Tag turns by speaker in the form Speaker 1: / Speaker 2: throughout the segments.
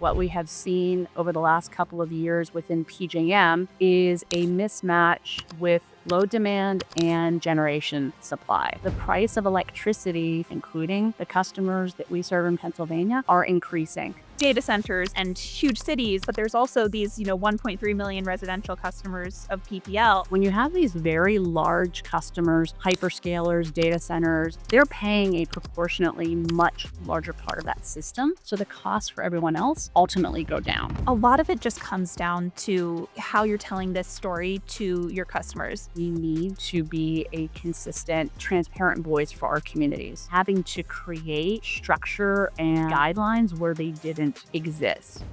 Speaker 1: What we have seen over the last couple of years within PJM is a mismatch with load demand and generation supply. The price of electricity, including the customers that we serve in Pennsylvania, are increasing.
Speaker 2: Data centers and huge cities, but there's also these, 1.3 million residential customers of PPL.
Speaker 1: When you have these very large customers, hyperscalers, data centers, they're paying a proportionately much larger part of that system. So the costs for everyone else ultimately go down.
Speaker 2: A lot of it just comes down to how you're telling this story to your customers.
Speaker 1: We need to be a consistent, transparent voice for our communities. Having to create structure and guidelines where they didn't exist.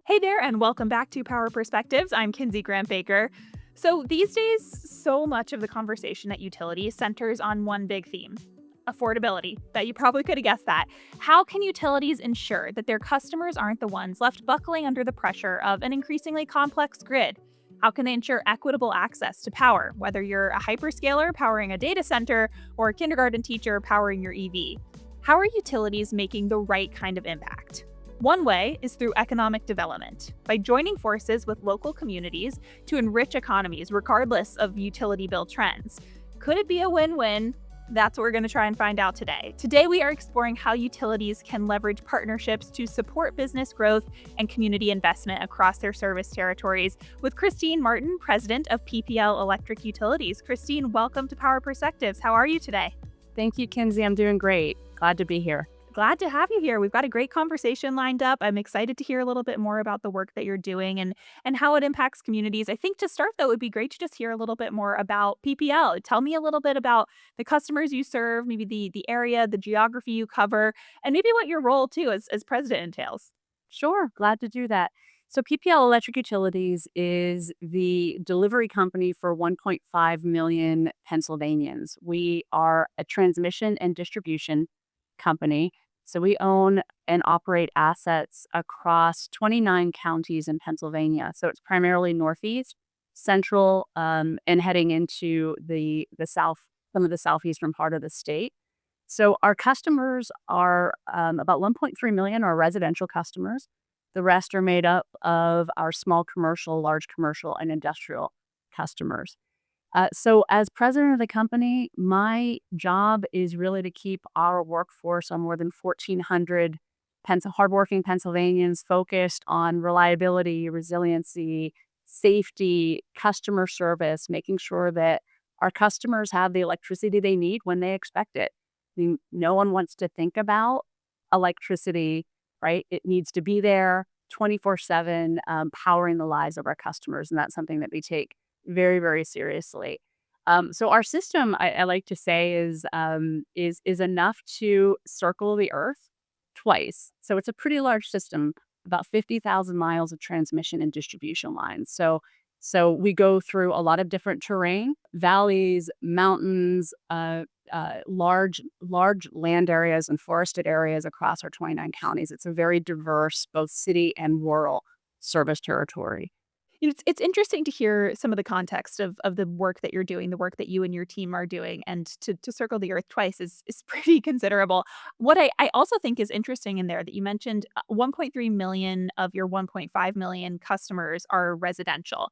Speaker 2: Hey there, and welcome back to Power Perspectives. I'm Kinsey Grant Baker. So these days, so much of the conversation at utilities centers on one big theme: affordability. Bet you probably could have guessed that. How can utilities ensure that their customers aren't the ones left buckling under the pressure of an increasingly complex grid? How can they ensure equitable access to power, whether you're a hyperscaler powering a data center or a kindergarten teacher powering your EV? How are utilities making the right kind of impact? One way is through economic development, by joining forces with local communities to enrich economies regardless of utility bill trends. Could it be a win-win? That's what we're going to try and find out today. Today, we are exploring how utilities can leverage partnerships to support business growth and community investment across their service territories with Christine Martin, president of PPL Electric Utilities. Christine, welcome to Power Perspectives. How are you today?
Speaker 1: Thank you, Kinsey. I'm doing great. Glad to be here.
Speaker 2: Glad to have you here. We've got a great conversation lined up. I'm excited to hear a little bit more about the work that you're doing and how it impacts communities. I think to start, though, it would be great to just hear a little bit more about PPL. Tell me a little bit about the customers you serve, maybe the area, the geography you cover, and maybe what your role, too, as president entails.
Speaker 1: Sure, glad to do that. So PPL Electric Utilities is the delivery company for 1.5 million Pennsylvanians. We are a transmission and distribution company. So we own and operate assets across 29 counties in Pennsylvania. So it's primarily Northeast, Central, and heading into the South, some of the southeastern part of the state. So our customers are about 1.3 million are residential customers. The rest are made up of our small commercial, large commercial, and industrial customers. So as president of the company, my job is really to keep our workforce on more than 1,400 hardworking Pennsylvanians focused on reliability, resiliency, safety, customer service, making sure that our customers have the electricity they need when they expect it. I mean, no one wants to think about electricity, right? It needs to be there 24/7, powering the lives of our customers. And that's something that we take very, very seriously. So our system, I like to say, is enough to circle the Earth twice. So it's a pretty large system, about 50,000 miles of transmission and distribution lines. So we go through a lot of different terrain, valleys, mountains, large land areas and forested areas across our 29 counties. It's a very diverse, both city and rural service territory.
Speaker 2: It's interesting to hear some of the context of the work that you're doing, the work that you and your team are doing, and to circle the earth twice is pretty considerable. What I also think is interesting in there that you mentioned 1.3 million of your 1.5 million customers are residential.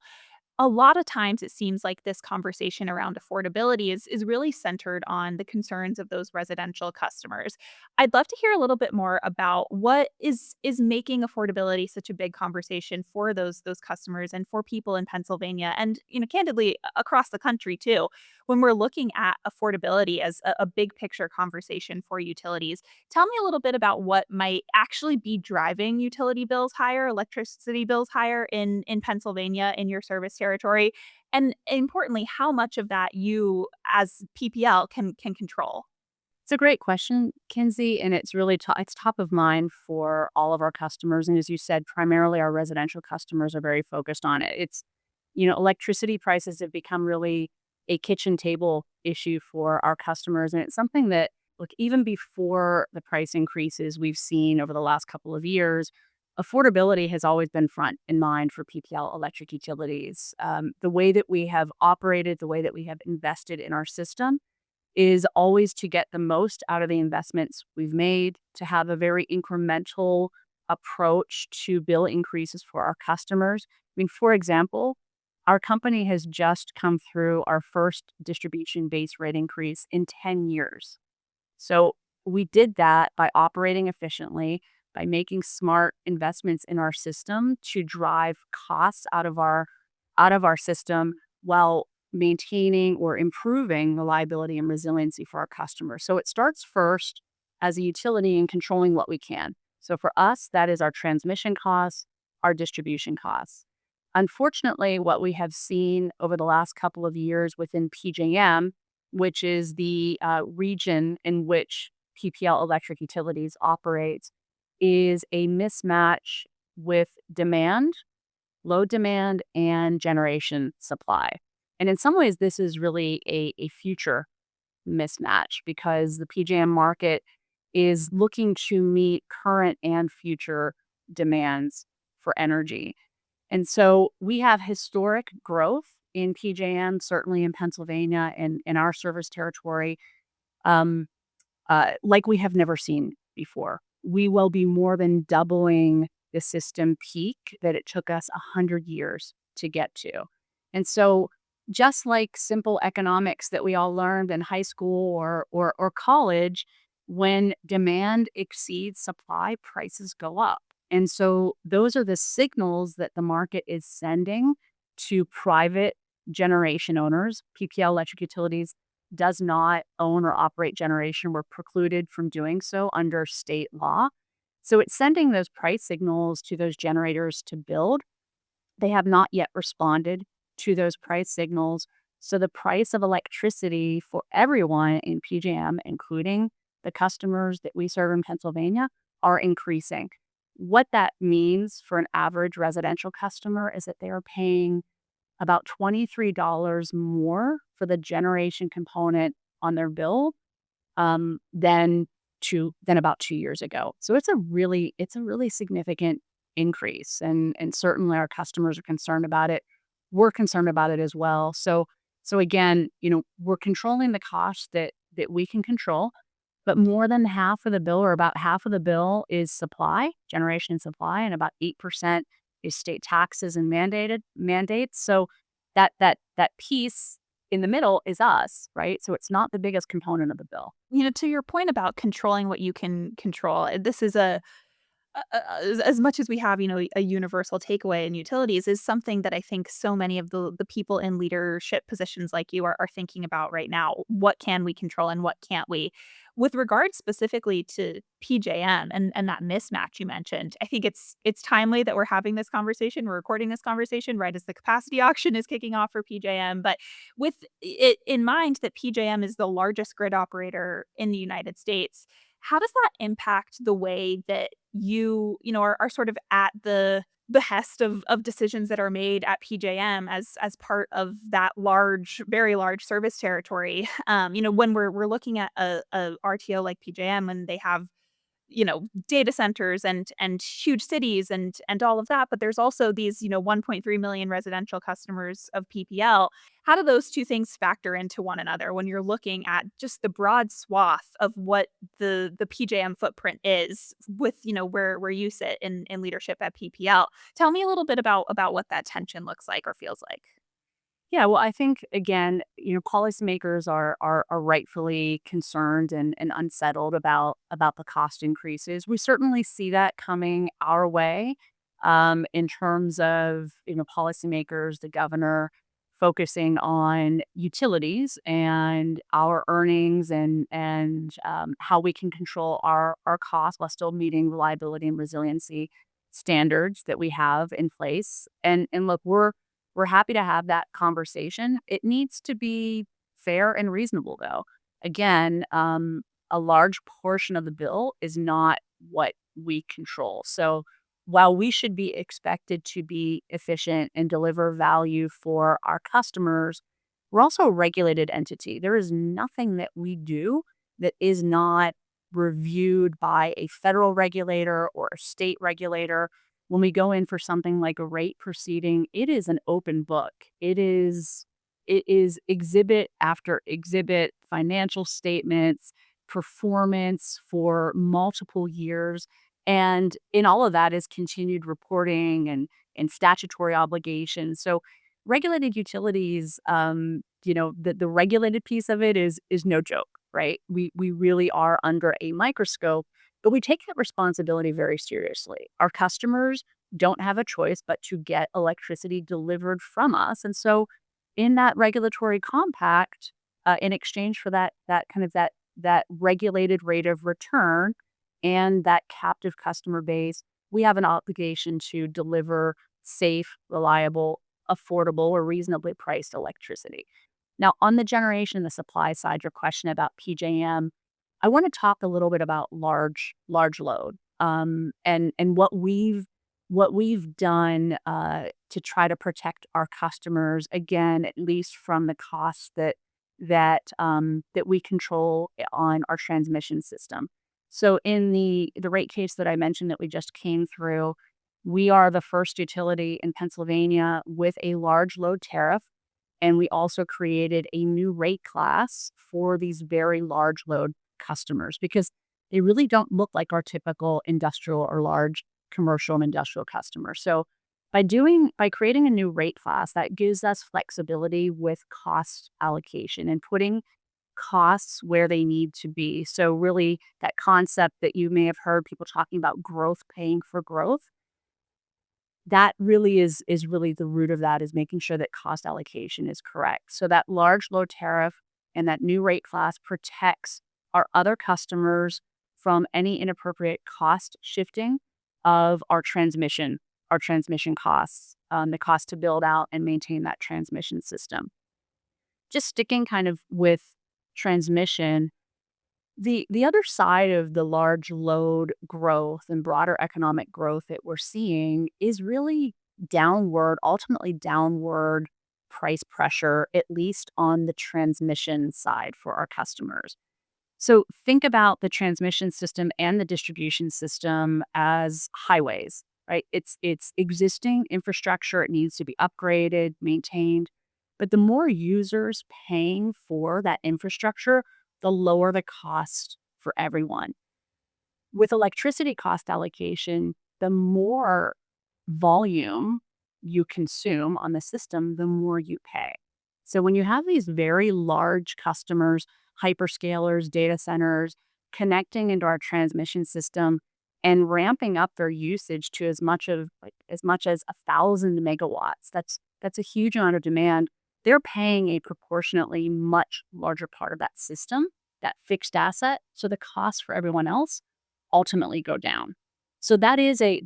Speaker 2: A lot of times it seems like this conversation around affordability is really centered on the concerns of those residential customers. I'd love to hear a little bit more about what is making affordability such a big conversation for those customers and for people in Pennsylvania and, candidly across the country too. When we're looking at affordability as a big picture conversation for utilities, tell me a little bit about what might actually be driving utility bills higher, electricity bills higher in Pennsylvania in your service territory, and importantly, how much of that you as PPL can control.
Speaker 1: It's a great question, Kinsey, and it's really it's top of mind for all of our customers. And as you said, primarily our residential customers are very focused on it. It's, electricity prices have become really a kitchen table issue for our customers. And it's something that, look, even before the price increases we've seen over the last couple of years, affordability has always been front in mind for PPL Electric Utilities. The way that we have operated, the way that we have invested in our system is always to get the most out of the investments we've made, to have a very incremental approach to bill increases for our customers. I mean, for example, our company has just come through our first distribution base rate increase in 10 years. So we did that by operating efficiently, by making smart investments in our system to drive costs out of our system while maintaining or improving reliability and resiliency for our customers. So it starts first as a utility in controlling what we can. So for us, that is our transmission costs, our distribution costs. Unfortunately, what we have seen over the last couple of years within PJM, which is the region in which PPL Electric Utilities operates, is a mismatch with demand, load demand, and generation supply. And in some ways, this is really a future mismatch because the PJM market is looking to meet current and future demands for energy. And so we have historic growth in PJM, certainly in Pennsylvania and in our service territory, um, like we have never seen before. We will be more than doubling the system peak that it took us 100 years to get to. And so, just like simple economics that we all learned in high school or college, when demand exceeds supply, prices go up. And so, those are the signals that the market is sending to private generation owners. PPL Electric Utilities does not own or operate generation. We're precluded from doing so under state law. So it's sending those price signals to those generators to build. They have not yet responded to those price signals. So the price of electricity for everyone in PJM, including the customers that we serve in Pennsylvania, are increasing. What that means for an average residential customer is that they are paying about $23 more for the generation component on their bill, than about 2 years ago. So it's a really significant increase, and certainly our customers are concerned about it. We're concerned about it as well. So again, we're controlling the costs that we can control, but more than half of the bill or about half of the bill is supply, generation supply, and about 8% is state taxes and mandates. So that piece in the middle is us, right? So it's not the biggest component of the bill.
Speaker 2: To your point about controlling what you can control, this is as much as we have, a universal takeaway in utilities is something that I think so many of the people in leadership positions like you are thinking about right now. What can we control and what can't we? With regard specifically to PJM and that mismatch you mentioned, I think it's timely that we're having this conversation. We're recording this conversation right as the capacity auction is kicking off for PJM. But with it in mind that PJM is the largest grid operator in the United States, how does that impact the way that are sort of at the behest of decisions that are made at PJM as part of that large, very large service territory? When we're looking at a RTO like PJM and they have data centers and huge cities and all of that, but there's also these, 1.3 million residential customers of PPL. How do those two things factor into one another when you're looking at just the broad swath of what the PJM footprint is with, where you sit in leadership at PPL? Tell me a little bit about what that tension looks like or feels like.
Speaker 1: Yeah, well, I think again, policymakers are rightfully concerned and unsettled about the cost increases. We certainly see that coming our way, in terms of policymakers, the governor focusing on utilities and our earnings and how we can control our costs while still meeting reliability and resiliency standards that we have in place. And look, we're happy to have that conversation. It needs to be fair and reasonable, though. Again, a large portion of the bill is not what we control. So while we should be expected to be efficient and deliver value for our customers, we're also a regulated entity. There is nothing that we do that is not reviewed by a federal regulator or a state regulator. When we go in for something like a rate proceeding, it is an open book. it is exhibit after exhibit, financial statements, performance for multiple years. And in all of that is continued reporting and statutory obligations. So regulated utilities, the regulated piece of it is no joke, right? We really are under a microscope, but we take that responsibility very seriously. Our customers don't have a choice but to get electricity delivered from us. And so in that regulatory compact, in exchange for that regulated rate of return and that captive customer base, we have an obligation to deliver safe, reliable, affordable, or reasonably priced electricity. Now, on the generation, the supply side, your question about PJM, I want to talk a little bit about large load, and what we've done to try to protect our customers again, at least from the costs that we control on our transmission system. So in the rate case that I mentioned that we just came through, we are the first utility in Pennsylvania with a large load tariff, and we also created a new rate class for these very large load customers because they really don't look like our typical industrial or large commercial and industrial customers. So by creating a new rate class, that gives us flexibility with cost allocation and putting costs where they need to be. So really that concept that you may have heard people talking about growth paying for growth, that really is really the root of that is making sure that cost allocation is correct. So that large load tariff and that new rate class protects our other customers from any inappropriate cost shifting of our transmission costs, the cost to build out and maintain that transmission system. Just sticking kind of with transmission, the other side of the large load growth and broader economic growth that we're seeing is really ultimately downward price pressure, at least on the transmission side for our customers. So think about the transmission system and the distribution system as highways, right? It's existing infrastructure. It needs to be upgraded, maintained. But the more users paying for that infrastructure, the lower the cost for everyone. With electricity cost allocation, the more volume you consume on the system, the more you pay. So when you have these very large customers, hyperscalers, data centers connecting into our transmission system and ramping up their usage to as much as 1,000 megawatts, that's a huge amount of demand. They're paying a proportionately much larger part of that system, that fixed asset, so the costs for everyone else ultimately go down. So that is a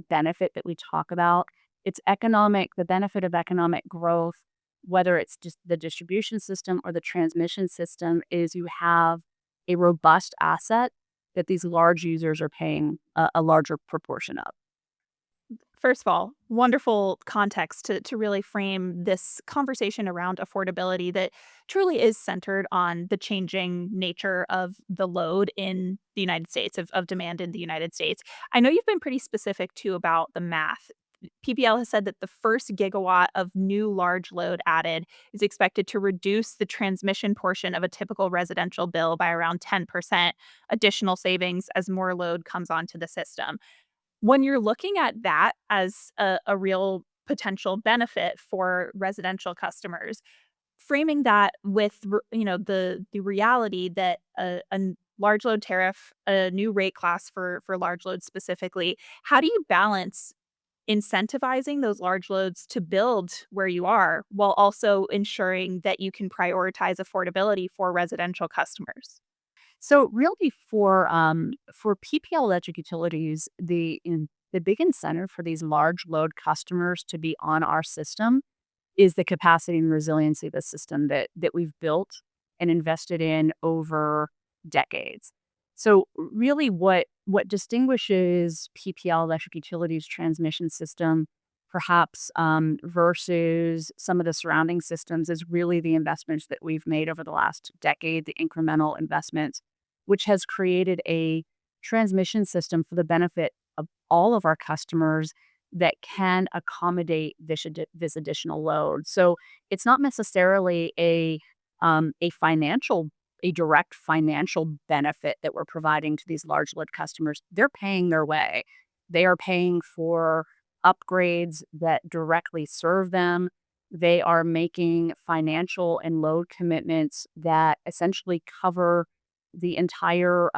Speaker 1: benefit that we talk about. It's economic, the benefit of economic growth, whether it's just the distribution system or the transmission system, is you have a robust asset that these large users are paying a larger proportion of.
Speaker 2: First of all, wonderful context to really frame this conversation around affordability that truly is centered on the changing nature of the load in the United States, of demand in the United States. I know you've been pretty specific too about the math. PPL has said that the first gigawatt of new large load added is expected to reduce the transmission portion of a typical residential bill by around 10% additional savings as more load comes onto the system. When you're looking at that as a real potential benefit for residential customers, framing that with the reality that a large load tariff, a new rate class for large loads specifically, how do you balance incentivizing those large loads to build where you are while also ensuring that you can prioritize affordability for residential customers?
Speaker 1: So really for PPL Electric Utilities, the big incentive for these large load customers to be on our system is the capacity and resiliency of the system that we've built and invested in over decades. So really what distinguishes PPL Electric Utilities transmission system perhaps versus some of the surrounding systems is really the investments that we've made over the last decade, the incremental investments, which has created a transmission system for the benefit of all of our customers that can accommodate this additional load. So it's not necessarily a financial a direct financial benefit that we're providing to these large load customers. They're paying their way. They are paying for upgrades that directly serve them. They are making financial and load commitments that essentially cover the entire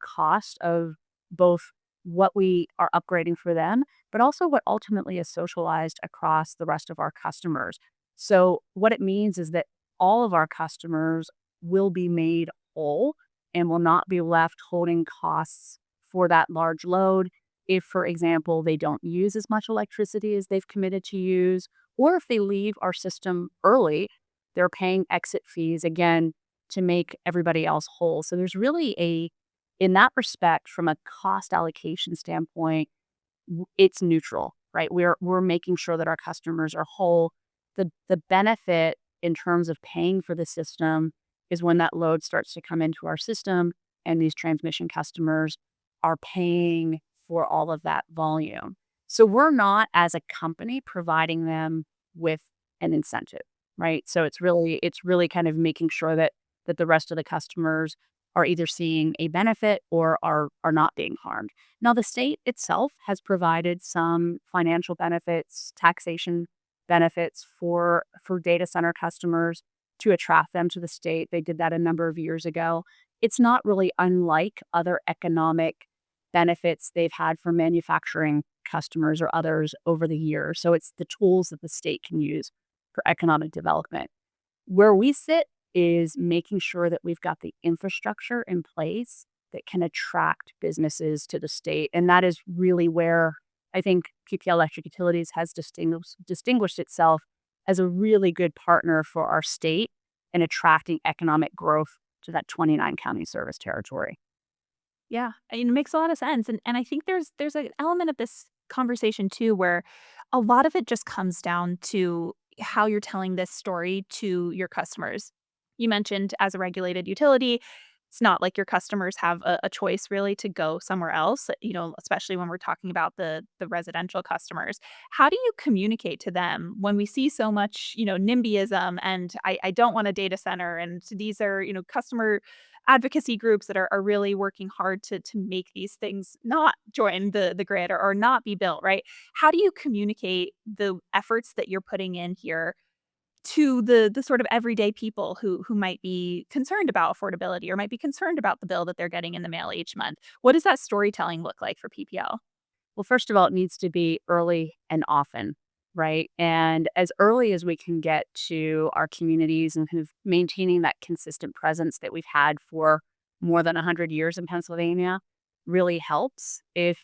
Speaker 1: cost of both what we are upgrading for them, but also what ultimately is socialized across the rest of our customers. So what it means is that all of our customers will be made whole and will not be left holding costs for that large load if, for example, they don't use as much electricity as they've committed to use, or if they leave our system early, they're paying exit fees again to make everybody else whole. So there's really in that respect, from a cost allocation standpoint, it's neutral, right? We're making sure that our customers are whole. The benefit in terms of paying for the system is when that load starts to come into our system and these transmission customers are paying for all of that volume. So we're not as a company providing them with an incentive, right? So it's really kind of making sure that the rest of the customers are either seeing a benefit or are not being harmed. Now, the state itself has provided some financial benefits, taxation benefits for data center customers to attract them to the state. They did that a number of years ago. It's not really unlike other economic benefits they've had for manufacturing customers or others over the years. So it's the tools that the state can use for economic development. Where we sit is making sure that we've got the infrastructure in place that can attract businesses to the state. And that is really where I think PPL Electric Utilities has distinguished itself as a really good partner for our state in attracting economic growth to that 29 county service territory.
Speaker 2: Yeah, I mean, it makes a lot of sense, and I think there's an element of this conversation too where a lot of it just comes down to how you're telling this story to your customers. You mentioned as a regulated utility, it's not like your customers have a choice really to go somewhere else, especially when we're talking about the residential customers. How do you communicate to them when we see so much, NIMBYism and I don't want a data center and these are, customer advocacy groups that are really working hard to make these things not join the grid or not be built, right? How do you communicate the efforts that you're putting in here to the sort of everyday people who might be concerned about affordability or might be concerned about the bill that they're getting in the mail each month? What does that storytelling look like for PPL?
Speaker 1: Well, first of all, it needs to be early and often, right? And as early as we can get to our communities and kind of maintaining that consistent presence that we've had for more than 100 years in Pennsylvania really helps. If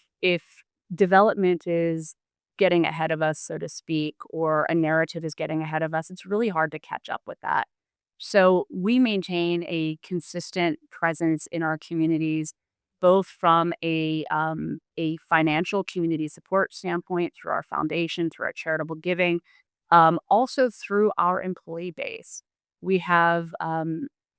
Speaker 1: development is getting ahead of us, so to speak, or a narrative is getting ahead of us, it's really hard to catch up with that. So we maintain a consistent presence in our communities, both from a financial community support standpoint through our foundation, through our charitable giving, also through our employee base. We have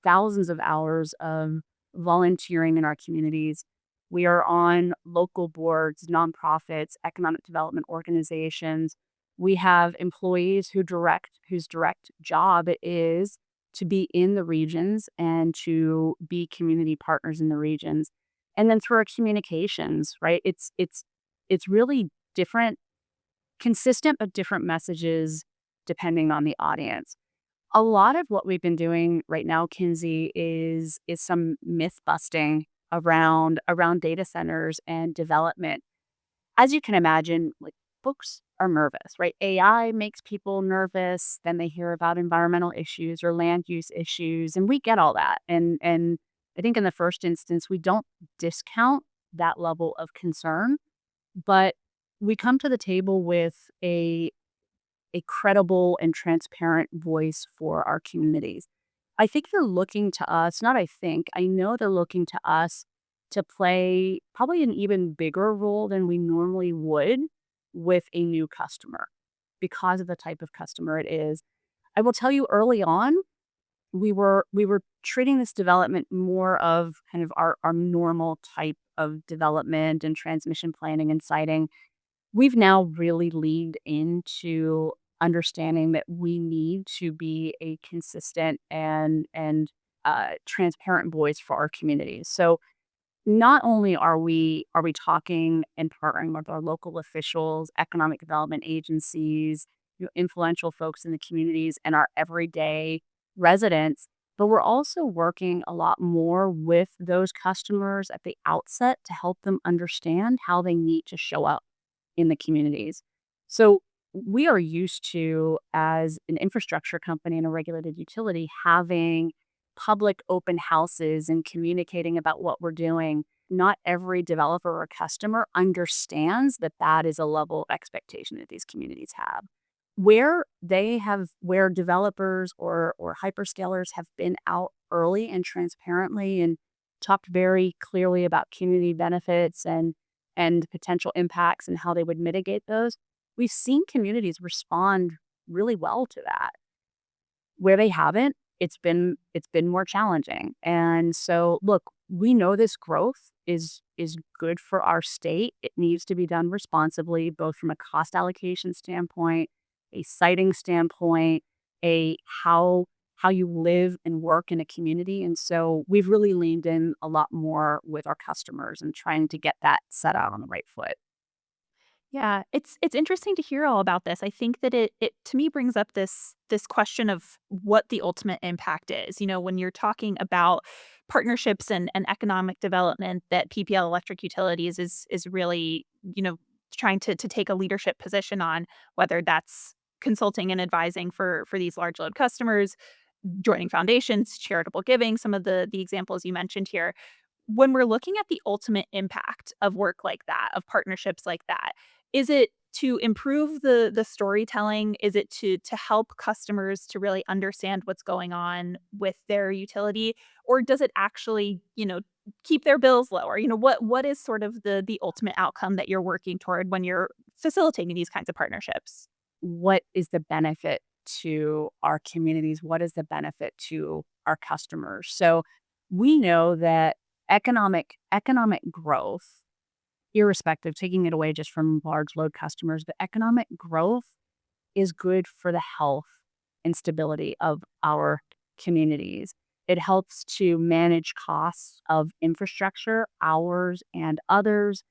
Speaker 1: thousands of hours of volunteering in our communities. We are on local boards, nonprofits, economic development organizations. We have employees whose direct job it is to be in the regions and to be community partners in the regions. And then through our communications, right? It's really different, consistent but different messages depending on the audience. A lot of what we've been doing right now, Kinsey, is some myth busting around data centers and development. As you can imagine, like folks are nervous, right? AI makes people nervous. Then they hear about environmental issues or land use issues, and we get all that. And I think in the first instance, we don't discount that level of concern, but we come to the table with a credible and transparent voice for our communities. I think they're looking to us, not I think, I know they're looking to us to play probably an even bigger role than we normally would with a new customer because of the type of customer it is. I will tell you early on, we were treating this development more of kind of our normal type of development and transmission planning and siting. We've now really leaned into understanding that we need to be a consistent and transparent voice for our communities. So not only are we talking and partnering with our local officials, economic development agencies, influential folks in the communities, and our everyday residents, but we're also working a lot more with those customers at the outset to help them understand how they need to show up in the communities. So we are used to, as an infrastructure company and a regulated utility, having public open houses and communicating about what we're doing. Not every developer or customer understands that that is a level of expectation that these communities have. Where developers or hyperscalers have been out early and transparently and talked very clearly about community benefits and potential impacts and how they would mitigate those, we've seen communities respond really well to that. Where they haven't, it's been more challenging. And so, look, we know this growth is good for our state. It needs to be done responsibly, both from a cost allocation standpoint, a siting standpoint, a how you live and work in a community. And so we've really leaned in a lot more with our customers and trying to get that set out on the right foot.
Speaker 2: Yeah, it's interesting to hear all about this. I think that it to me brings up this question of what the ultimate impact is. When you're talking about partnerships and economic development, that PPL Electric Utilities is really, trying to take a leadership position on, whether that's consulting and advising for these large load customers, joining foundations, charitable giving, some of the examples you mentioned here. When we're looking at the ultimate impact of work like that, of partnerships like that, is it to improve the storytelling? Is it to help customers to really understand what's going on with their utility? Or does it actually, keep their bills lower? What is sort of the ultimate outcome that you're working toward when you're facilitating these kinds of partnerships?
Speaker 1: What is the benefit to our communities? What is the benefit to our customers? So we know that economic growth, irrespective, taking it away just from large load customers, but economic growth is good for the health and stability of our communities. It helps to manage costs of infrastructure, ours and others.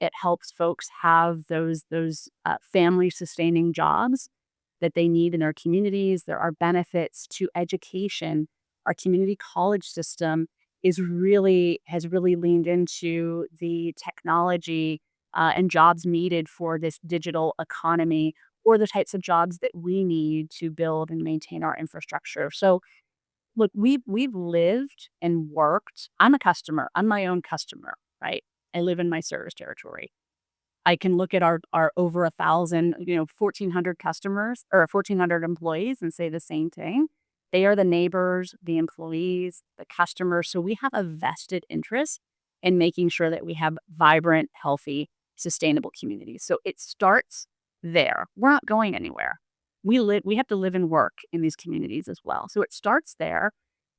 Speaker 1: It helps folks have those family sustaining jobs that they need in their communities. There are benefits to education. Our community college system has really leaned into the technology and jobs needed for this digital economy, or the types of jobs that we need to build and maintain our infrastructure. So, look, we've lived and worked. I'm a customer. I'm my own customer, right? I live in my service territory. I can look at our over 1,000, 1,400 customers or 1,400 employees and say the same thing. They are the neighbors, the employees, the customers. So we have a vested interest in making sure that we have vibrant, healthy, sustainable communities. So it starts there. We're not going anywhere. We have to live and work in these communities as well. So it starts there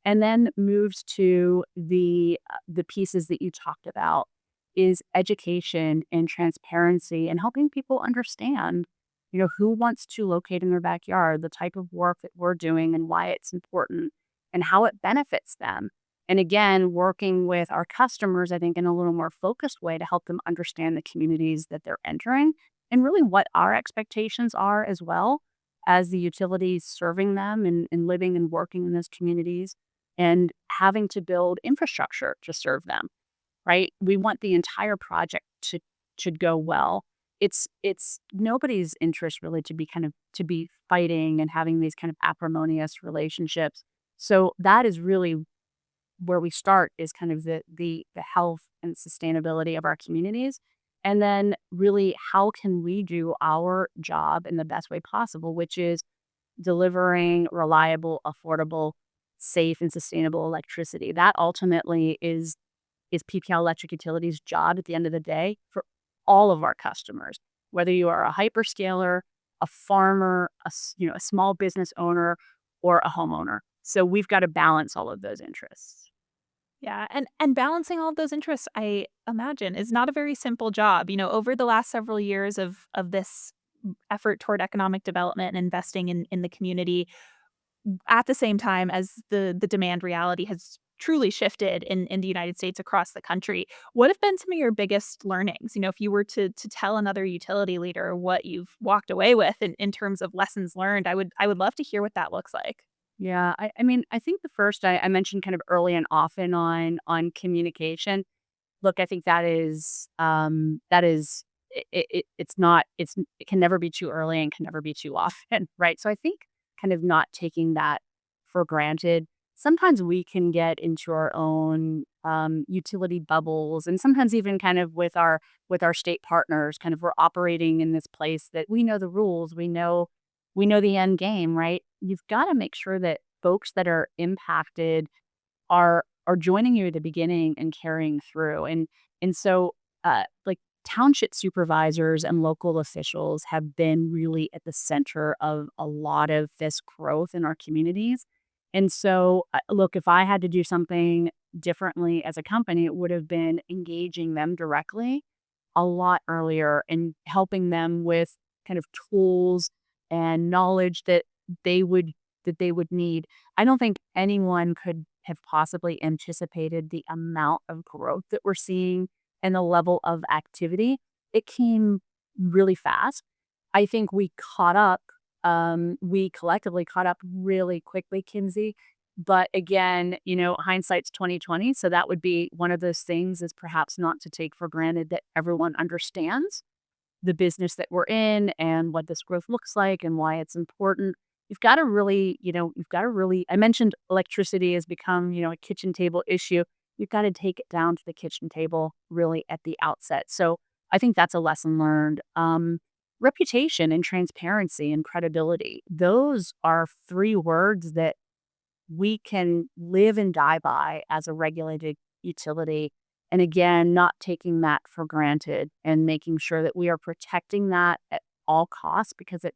Speaker 1: and then moves to the pieces that you talked about, is education and transparency and helping people understand, who wants to locate in their backyard, the type of work that we're doing and why it's important and how it benefits them. And again, working with our customers, I think, in a little more focused way to help them understand the communities that they're entering and really what our expectations are as well as the utilities serving them and living and working in those communities and having to build infrastructure to serve them, right? We want the entire project to should go well. It's nobody's interest really to be fighting and having these kind of acrimonious relationships. So that is really where we start, is kind of the health and sustainability of our communities. And then really, how can we do our job in the best way possible, which is delivering reliable, affordable, safe, and sustainable electricity. That ultimately is PPL Electric Utilities' job at the end of the day for all of our customers, whether you are a hyperscaler, a farmer, a small business owner, or a homeowner. So we've got to balance all of those interests.
Speaker 2: Yeah, and balancing all of those interests, I imagine, is not a very simple job. Over the last several years of this effort toward economic development and investing in the community, at the same time as the demand reality has truly shifted in the United States across the country. What have been some of your biggest learnings? If you were to tell another utility leader what you've walked away with in terms of lessons learned, I would love to hear what that looks like.
Speaker 1: Yeah, I mean, I think the first I mentioned kind of early and often on communication. Look, I think that is it's not it can never be too early and can never be too often, right? So I think kind of not taking that for granted. Sometimes we can get into our own utility bubbles, and sometimes even kind of with our state partners, kind of we're operating in this place that we know the rules, we know the end game, right? You've got to make sure that folks that are impacted are joining you at the beginning and carrying through. And so like township supervisors and local officials have been really at the center of a lot of this growth in our communities. And so look, if I had to do something differently as a company, it would have been engaging them directly a lot earlier and helping them with kind of tools and knowledge they would they would need. I don't think anyone could have possibly anticipated the amount of growth that we're seeing and the level of activity. It came really fast. I think we collectively caught up really quickly, Kinsey. But again, hindsight's 2020. So that would be one of those things is perhaps not to take for granted that everyone understands the business that we're in and what this growth looks like and why it's important. I mentioned electricity has become, a kitchen table issue. You've got to take it down to the kitchen table really at the outset. So I think that's a lesson learned. Reputation and transparency and credibility. Those are three words that we can live and die by as a regulated utility. And again, not taking that for granted and making sure that we are protecting that at all costs because it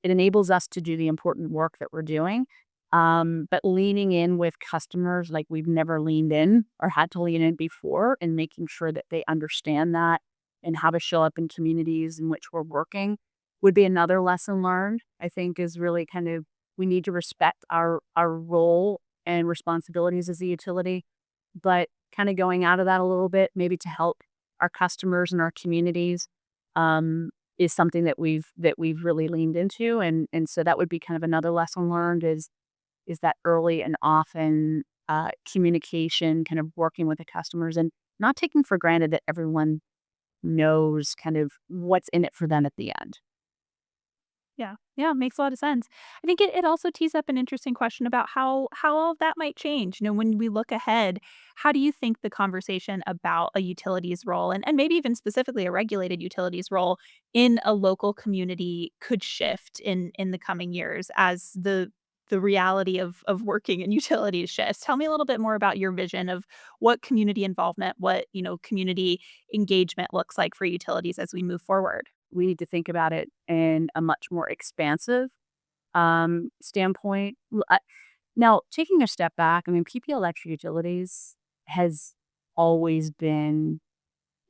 Speaker 1: enables us to do the important work that we're doing. But leaning in with customers like we've never leaned in or had to lean in before and making sure that they understand that and how to show up in communities in which we're working would be another lesson learned. I think is really kind of we need to respect our role and responsibilities as a utility, but kind of going out of that a little bit, maybe to help our customers and our communities, is something that we've really leaned into, and so that would be kind of another lesson learned is that early and often communication, kind of working with the customers and not taking for granted that everyone knows kind of what's in it for them at the end.
Speaker 2: Yeah. Yeah, makes a lot of sense. I think it also tees up an interesting question about how all of that might change. When we look ahead, how do you think the conversation about a utilities role and maybe even specifically a regulated utilities role in a local community could shift in the coming years as the reality of working in utilities shifts? Tell me a little bit more about your vision of what community involvement, what, community engagement looks like for utilities as we move forward.
Speaker 1: We need to think about it in a much more expansive standpoint. Now, taking a step back, I mean, PPL Electric Utilities has always been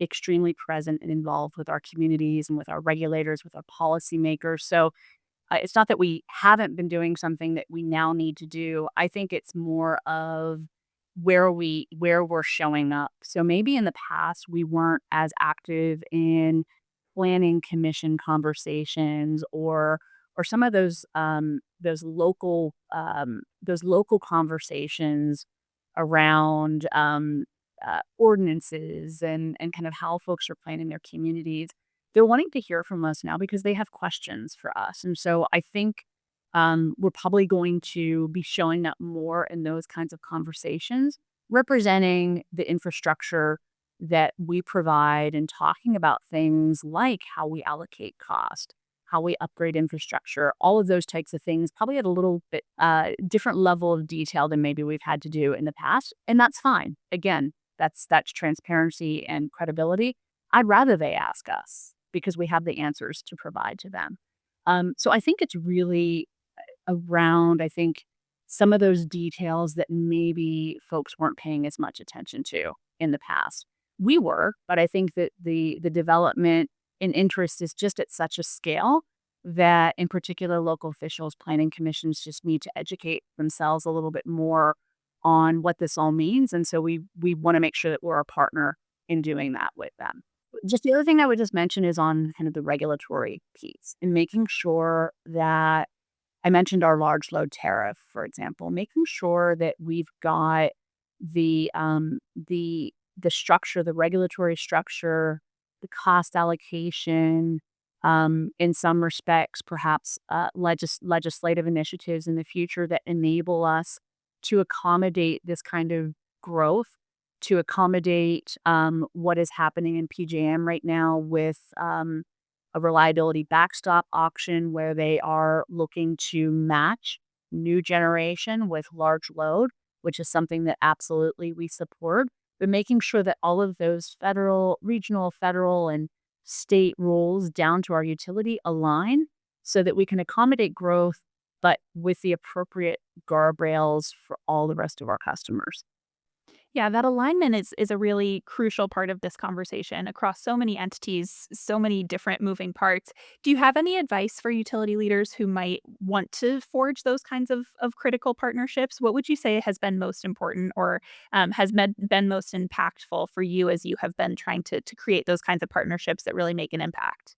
Speaker 1: extremely present and involved with our communities and with our regulators, with our policymakers. So it's not that we haven't been doing something that we now need to do. I think it's more of where we're showing up. So maybe in the past we weren't as active in planning commission conversations or some of those local conversations around ordinances and kind of how folks are planning their communities. They're wanting to hear from us now because they have questions for us. And so I think we're probably going to be showing up more in those kinds of conversations, representing the infrastructure that we provide and talking about things like how we allocate cost, how we upgrade infrastructure, all of those types of things, probably at a little bit different level of detail than maybe we've had to do in the past. And that's fine. Again, that's transparency and credibility. I'd rather they ask us because we have the answers to provide to them. So I think it's really around, I think, some of those details that maybe folks weren't paying as much attention to in the past. We were, but I think that the development and interest is just at such a scale that in particular local officials, planning commissions just need to educate themselves a little bit more on what this all means. And so we want to make sure that we're a partner in doing that with them. Just the other thing I would just mention is on kind of the regulatory piece and making sure that I mentioned our large load tariff, for example, making sure that we've got the structure, the regulatory structure, the cost allocation, in some respects, perhaps legislative initiatives in the future that enable us to accommodate this kind of growth, to accommodate what is happening in PJM right now with a reliability backstop auction where they are looking to match new generation with large load, which is something that absolutely we support. But making sure that all of those federal, regional, federal, and state rules down to our utility align so that we can accommodate growth, but with the appropriate guardrails for all the rest of our customers.
Speaker 2: Yeah, that alignment is a really crucial part of this conversation across so many entities, so many different moving parts. Do you have any advice for utility leaders who might want to forge those kinds of critical partnerships? What would you say has been most important or been most impactful for you as you have been trying to create those kinds of partnerships that really make an impact?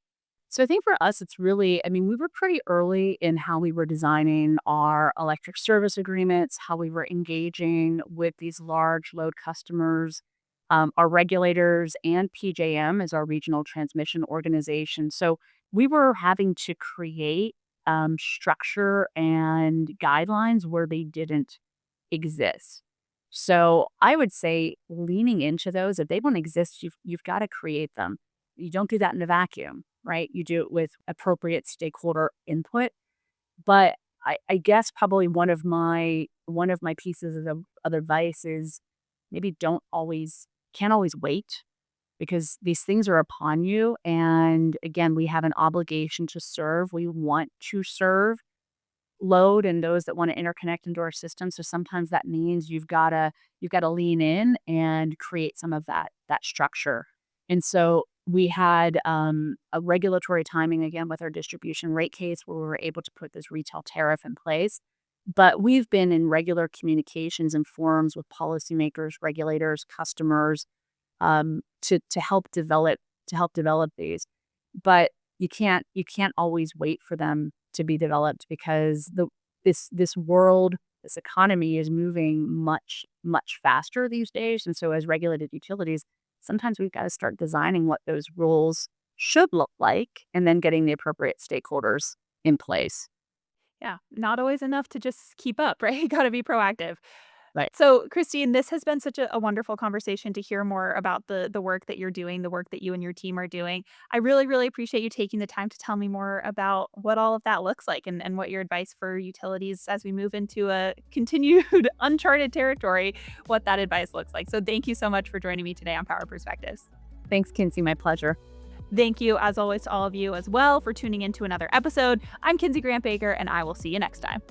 Speaker 1: So I think for us, it's really, I mean, we were pretty early in how we were designing our electric service agreements, how we were engaging with these large load customers, our regulators, and PJM as our regional transmission organization. So we were having to create structure and guidelines where they didn't exist. So I would say leaning into those, if they don't exist, you've got to create them. You don't do that in a vacuum, right? You do it with appropriate stakeholder input. But I guess probably one of my pieces of advice is maybe don't always can't always wait because these things are upon you. And again, we have an obligation to serve. We want to serve load and those that want to interconnect into our system. So sometimes that means you've got to lean in and create some of that structure. And so we had a regulatory timing again with our distribution rate case where we were able to put this retail tariff in place. But we've been in regular communications and forums with policymakers, regulators, customers to help develop these. But you can't always wait for them to be developed because this economy is moving much faster these days. And so as regulated utilities, sometimes we've got to start designing what those rules should look like and then getting the appropriate stakeholders in place.
Speaker 2: Yeah, not always enough to just keep up, right? Got to be proactive.
Speaker 1: Right.
Speaker 2: So, Christine, this has been such a wonderful conversation to hear more about the work that you're doing, the work that you and your team are doing. I really, really appreciate you taking the time to tell me more about what all of that looks like and what your advice for utilities as we move into a continued uncharted territory, what that advice looks like. So, thank you so much for joining me today on Power Perspectives.
Speaker 1: Thanks, Kinsey. My pleasure.
Speaker 2: Thank you, as always, to all of you as well for tuning in to another episode. I'm Kinsey Grant Baker, and I will see you next time.